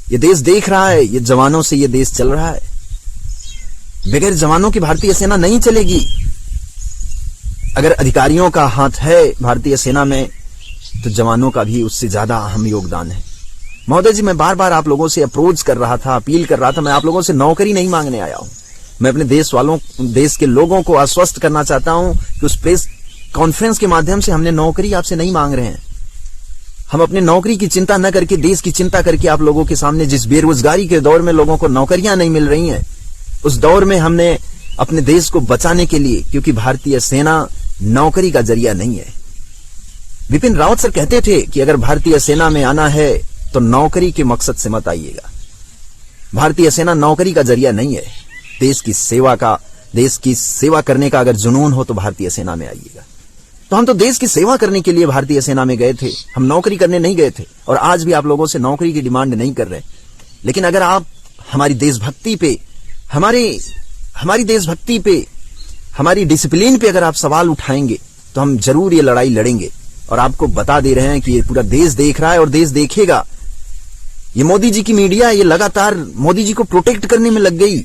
ये देश देख रहा है, ये जवानों से ये देश चल रहा है। बगैर जवानों की भारतीय सेना नहीं चलेगी। अगर अधिकारियों का हाथ है भारतीय सेना में, तो जवानों का भी उससे ज्यादा अहम योगदान है। महोदय जी, मैं बार बार आप लोगों से अप्रोच कर रहा था, अपील कर रहा था। मैं आप लोगों से नौकरी नहीं मांगने आया हूं। मैं अपने देश के लोगों को आश्वस्त करना चाहता हूं कि उस प्रेस कॉन्फ्रेंस के माध्यम से हमने नौकरी आपसे नहीं मांग रहे हैं। हम अपने नौकरी की चिंता न करके देश की चिंता करके आप लोगों के सामने, जिस बेरोजगारी के दौर में लोगों को नौकरियां नहीं मिल रही हैं, उस दौर में हमने अपने देश को बचाने के लिए, क्योंकि भारतीय सेना नौकरी का जरिया नहीं है। विपिन रावत सर कहते थे कि अगर भारतीय सेना में आना है तो नौकरी के मकसद से मत आइएगा। भारतीय सेना नौकरी का जरिया नहीं है। देश की सेवा करने का अगर जुनून हो तो भारतीय सेना में आइएगा। तो हम तो देश की सेवा करने के लिए भारतीय सेना में गए थे, हम नौकरी करने नहीं गए थे। और आज भी आप लोगों से नौकरी की डिमांड नहीं कर रहे। लेकिन अगर आप हमारी देशभक्ति पे, हमारी देशभक्ति पे, हमारी डिसिप्लिन पे अगर आप सवाल उठाएंगे तो हम जरूर ये लड़ाई लड़ेंगे। और आपको बता दे रहे हैं कि ये पूरा देश देख रहा है और देश देखेगा। ये मोदी जी की मीडिया, ये लगातार मोदी जी को प्रोटेक्ट करने में लग गई।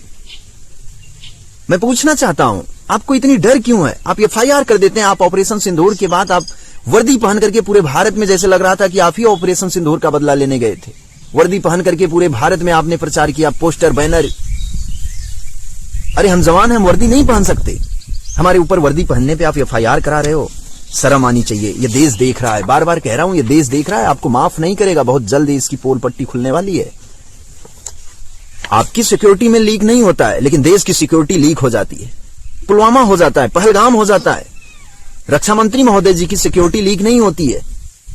मैं पूछना चाहता हूं, आपको इतनी डर क्यों है? आप एफआईआर कर देते हैं। आप ऑपरेशन सिंदूर के बाद आप वर्दी पहन करके पूरे भारत में, जैसे लग रहा था कि आप ही ऑपरेशन सिंदूर का बदला लेने गए थे। वर्दी पहन करके पूरे भारत में आपने प्रचार किया, पोस्टर, बैनर। अरे हम जवान हैं, हम वर्दी नहीं पहन सकते। हमारे ऊपर वर्दी पहनने पे आप एफआईआर करा रहे हो। शर्म आनी चाहिए। ये देश देख रहा है, बार बार कह रहा हूं, ये देश देख रहा है। आपको माफ नहीं करेगा। बहुत जल्द इसकी पोल पट्टी खुलने वाली है। आपकी सिक्योरिटी में लीक नहीं होता है, लेकिन देश की सिक्योरिटी लीक हो जाती है। पुलवामा हो जाता है, पहलगाम हो जाता है। रक्षा मंत्री महोदय जी की सिक्योरिटी लीक नहीं होती है,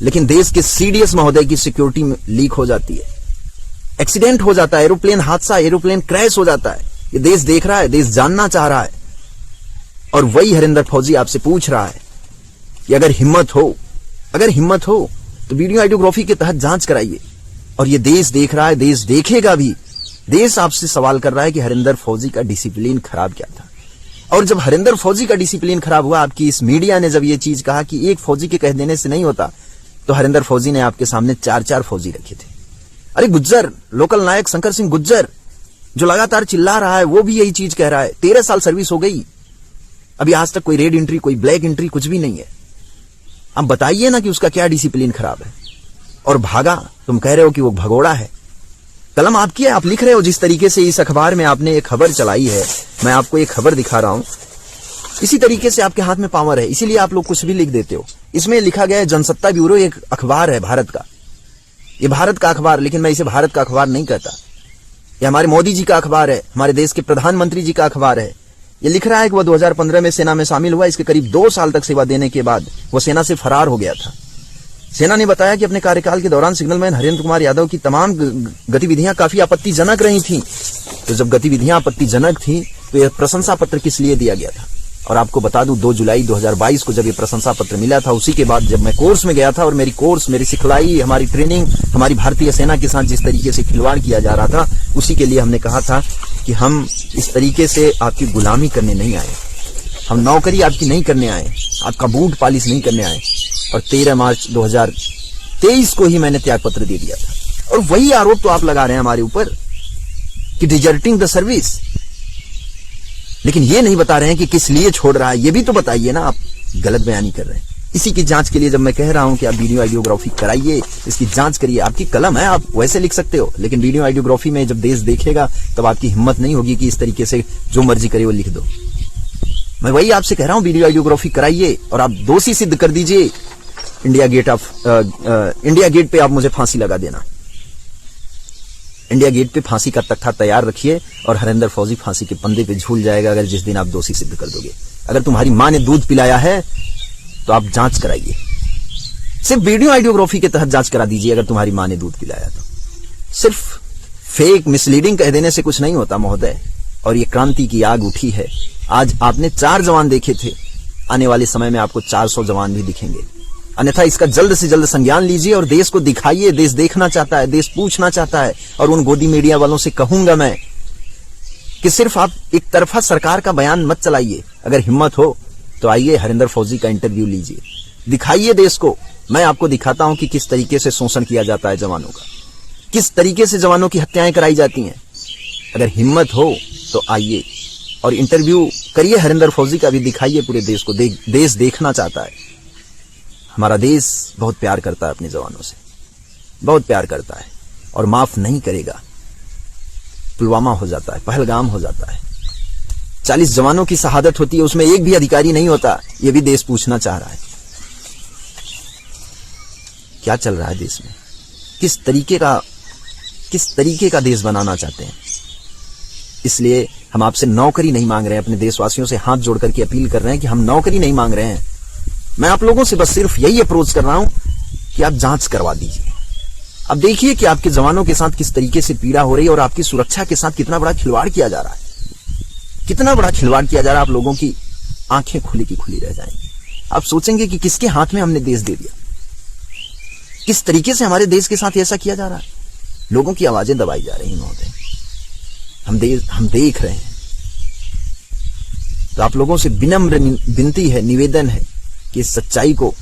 लेकिन देश के सीडीएस महोदय की सिक्योरिटी लीक हो जाती है। एक्सीडेंट हो जाता है, एरोप्लेन हादसा, एरोप्लेन क्रैश हो जाता है। ये देश देख रहा है, देश जानना चाह रहा है। और वही हरिंदर फौजी आपसे पूछ रहा है कि अगर हिम्मत हो तो वीडियो आइडियोग्राफी के तहत जांच कराइए। और ये देश देख रहा है, देश देखेगा भी। देश आपसे सवाल कर रहा है कि हरिंदर फौजी का डिसिप्लिन खराब क्या था। और जब हरिंदर फौजी का डिसिप्लिन खराब हुआ, आपकी इस मीडिया ने जब ये चीज कहा कि एक फौजी के कह देने से नहीं होता, तो हरिंदर फौजी ने आपके सामने 4-4 फौजी रखे थे। अरे गुज्जर, लोकल नायक शंकर सिंह गुज्जर, जो लगातार चिल्ला रहा है, वो भी यही चीज कह रहा है। 13 साल सर्विस हो गई, अभी आज तक कोई रेड एंट्री, कोई ब्लैक एंट्री, कुछ भी नहीं है। अब बताइए ना कि उसका क्या डिसिप्लिन खराब है। और भागा, तुम कह रहे हो कि वो भगोड़ा है। कलम आपकी है, आप लिख रहे हो। जिस तरीके से इस अखबार में आपने एक खबर चलाई है, मैं आपको एक खबर दिखा रहा हूं, इसी तरीके से आपके हाथ में पावर है, इसीलिए आप लोग कुछ भी लिख देते हो। इसमें लिखा गया है जनसत्ता ब्यूरो, एक अखबार है भारत का। ये भारत का अखबार, लेकिन मैं इसे भारत का अखबार नहीं कहता। ये हमारे मोदी जी का अखबार है, हमारे देश के प्रधानमंत्री जी का अखबार है। ये लिख रहा है कि वह 2015 में सेना में शामिल हुआ। इसके करीब 2 साल तक सेवा देने के बाद वो सेना से फरार हो गया था। सेना ने बताया कि अपने कार्यकाल के दौरान सिग्नलमैन हरेंद्र कुमार यादव की तमाम गतिविधियां काफी आपत्तिजनक रही थीं। तो जब गतिविधियां आपत्तिजनक थी तो यह प्रशंसा पत्र किस लिए दिया गया था? और आपको बता दूं, 2 जुलाई 2022 को जब ये प्रशंसा पत्र मिला था, उसी के बाद जब मैं कोर्स में गया था और मेरी सिखलाई, हमारी ट्रेनिंग, हमारी भारतीय सेना के साथ जिस तरीके से खिलवाड़ किया जा रहा था, उसी के लिए हमने कहा था कि हम इस तरीके से आपकी गुलामी करने नहीं आए, हम नौकरी आपकी नहीं करने आए, आपका बूट पालिश नहीं करने आए। और 13 मार्च 2023 को ही मैंने त्याग पत्र दे दिया था। और वही आरोप तो आप लगा रहे हैं हमारे ऊपर कि डिजर्टिंग द सर्विस। लेकिन ये नहीं बता रहे हैं कि किस लिए छोड़ रहा है। ये भी तो बताइए ना, आप गलत बयानी कर रहे हैं। इसी की जांच के लिए जब मैं कह रहा हूं कि आप वीडियो आइडियोग्राफी कराइए, इसकी जांच करिए। आपकी कलम है, आप वैसे लिख सकते हो, लेकिन वीडियो आइडियोग्राफी में जब देश देखेगा तब आपकी हिम्मत नहीं होगी कि इस तरीके से जो मर्जी करे वो लिख दो। मैं वही आपसे कह रहा हूं, वीडियो आइडियोग्राफी कराइए और आप दोषी सिद्ध कर दीजिए। इंडिया गेट पे आप मुझे फांसी लगा देना। इंडिया गेट पे फांसी का तख्ता तैयार रखिए और हरिंदर फौजी फांसी के पंदे पे झूल जाएगा अगर जिस दिन आप दोषी सिद्ध कर दोगे। अगर तुम्हारी मां ने दूध पिलाया है तो आप जांच कराइए। सिर्फ वीडियो आइडियोग्राफी के तहत जांच करा दीजिए। अगर तुम्हारी मां ने दूध पिलाया तो सिर्फ फेक मिसलीडिंग कह देने से कुछ नहीं होता महोदय। और ये क्रांति की आग उठी है। आज आपने 4 जवान देखे थे, आने वाले समय में आपको 400 जवान भी दिखेंगे। अन्यथा इसका जल्द से जल्द संज्ञान लीजिए और देश को दिखाइए। देश देखना चाहता है, देश पूछना चाहता है। और उन गोदी मीडिया वालों से कहूंगा मैं कि सिर्फ आप एक तरफा सरकार का बयान मत चलाइए। अगर हिम्मत हो तो आइए हरिंदर फौजी का इंटरव्यू लीजिए, दिखाइए देश को। मैं आपको दिखाता हूं कि किस तरीके से शोषण किया जाता है जवानों का। किस तरीके से जवानों की हत्याएं कराई जाती हैं। अगर हिम्मत हो तो आइए और इंटरव्यू करिए हरिंदर फौजी का भी, दिखाइए पूरे देश को। देश देखना चाहता है। हमारा देश बहुत प्यार करता है अपने जवानों से, बहुत प्यार करता है और माफ नहीं करेगा। पुलवामा हो जाता है, पहलगाम हो जाता है, 40 जवानों की शहादत होती है, उसमें एक भी अधिकारी नहीं होता। यह भी देश पूछना चाह रहा है क्या चल रहा है देश में, किस तरीके का देश बनाना चाहते हैं। इसलिए हम आपसे नौकरी नहीं मांग रहे हैं, अपने देशवासियों से हाथ जोड़ करके अपील कर रहे हैं कि हम नौकरी नहीं मांग रहे हैं। मैं आप लोगों से बस सिर्फ यही अप्रोच कर रहा हूं कि आप जांच करवा दीजिए। अब देखिए कि आपके जवानों के साथ किस तरीके से पीड़ा हो रही है और आपकी सुरक्षा के साथ कितना बड़ा खिलवाड़ किया जा रहा है, कितना बड़ा खिलवाड़ किया जा रहा है। आप लोगों की आंखें खुली की खुली रह जाएंगी। आप सोचेंगे कि किसके हाथ में हमने देश दे दिया, किस तरीके से हमारे देश के साथ ऐसा किया जा रहा है। लोगों की आवाजें दबाई जा रही हैं महोदय, हम देख रहे हैं। तो आप लोगों से विनम्र विनती है, निवेदन है कि इस सच्चाई को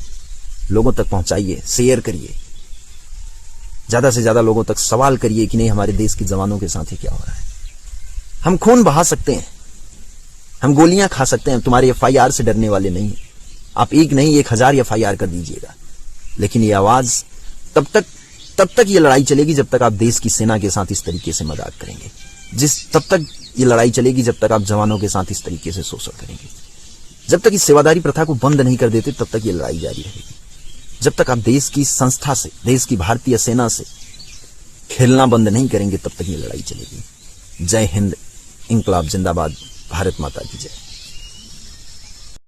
लोगों तक पहुंचाइए, शेयर करिए, ज्यादा से ज्यादा लोगों तक सवाल करिए कि नहीं हमारे देश के जवानों के साथ ही क्या हो रहा है। हम खून बहा सकते हैं, हम गोलियां खा सकते हैं, तुम्हारे FIR से डरने वाले नहीं। आप एक नहीं 1000 FIR कर दीजिएगा, लेकिन ये आवाज तब तक ये लड़ाई चलेगी जब तक आप देश की सेना के साथ इस तरीके से मजाक करेंगे। तब तक ये लड़ाई चलेगी जब तक आप जवानों के साथ इस तरीके से शोषण करेंगे। जब तक इस सेवादारी प्रथा को बंद नहीं कर देते तब तक ये लड़ाई जारी रहेगी। जब तक आप देश की संस्था से, देश की भारतीय सेना से खेलना बंद नहीं करेंगे तब तक ये लड़ाई चलेगी। जय हिंद, इंकलाब जिंदाबाद, भारत माता की जय।